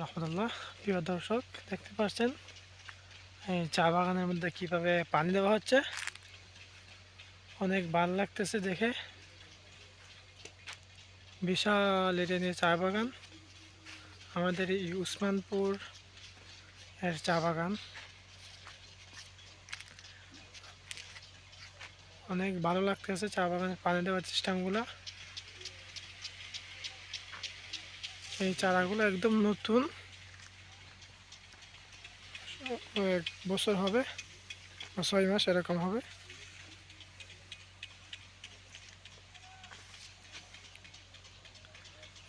রহমতুল্লাহ। প্রিয় দর্শক, দেখতে পাচ্ছেন এই চা বাগানের মধ্যে কিভাবে পানি দেওয়া হচ্ছে। অনেক ভালো লাগতেছে দেখে। বিশাল এটা নিয়ে চা বাগান, আমাদের এই উসমানপুর এর চা বাগান। অনেক ভালো লাগতেছে চা বাগানে পানি দেওয়ার সিস্টেমগুলো। এই চারাগুলো একদম নতুন, 1 বছর হবে বা 6 মাস এরকম হবে।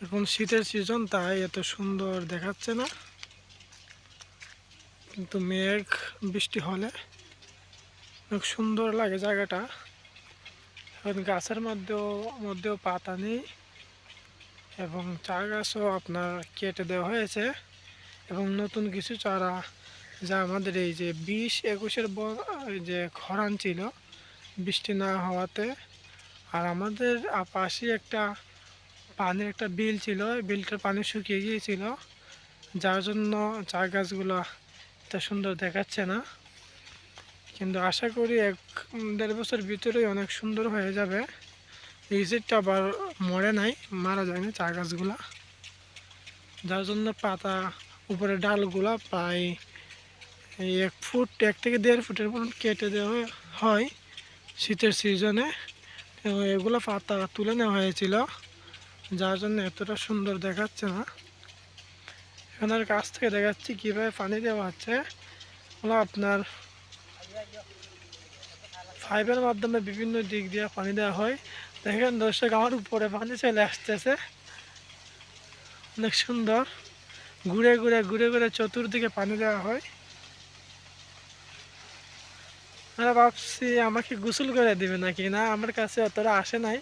এখন শীতের সিজন, তাই এত সুন্দর দেখাচ্ছে না, কিন্তু মেঘ বৃষ্টি হলে অনেক সুন্দর লাগে জায়গাটা। এখন গাছের মধ্যেও পাতা নেই, এবং চা গাছও আপনার কেটে দেওয়া হয়েছে, এবং নতুন কিছু চারা, যা আমাদের এই যে 20-21-এর যে খরান ছিল বৃষ্টি না হওয়াতে, আর আমাদের পাশে একটা পানির একটা বিল ছিল, বিলটার পানি শুকিয়ে গিয়েছিল, যার জন্য চা গাছগুলো এত সুন্দর দেখাচ্ছে না। কিন্তু আশা করি 1-1.5 বছর ভিতরেই অনেক সুন্দর হয়ে যাবে। এই সিডটা আবার মরে নাই, মারা যায়নি চা গাছগুলা, যার জন্য পাতা উপরে ডালগুলা প্রায় 1 ফুট 1 থেকে 1.5 ফুটের মতন কেটে দেওয়া হয় শীতের সিজনে। এগুলো পাতা তুলে নেওয়া হয়েছিল, যার জন্য এতটা সুন্দর দেখাচ্ছে না। এখানের কাছ থেকে দেখাচ্ছি কীভাবে পানি দেওয়া হচ্ছে। ওগুলো আপনার পাইপের মাধ্যমে বিভিন্ন দিক দিয়ে পানি দেওয়া হয়। দেখেন দর্শক, আমার উপরে পানি চলে আসতেছে, অনেক সুন্দর। ঘুরে ঘুরে ঘুরে ঘুরে চতুর্দিকে পানি দেওয়া হয়। আমরা ভাবছি আমাকে গোসল করে দিবে নাকি, না, আমার কাছে অতটা আসে নাই।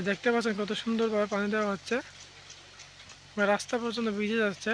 দেখতে পাচ্ছেন কত সুন্দরভাবে পানি দেওয়া হচ্ছে, রাস্তা পর্যন্ত ভিজে যাচ্ছে।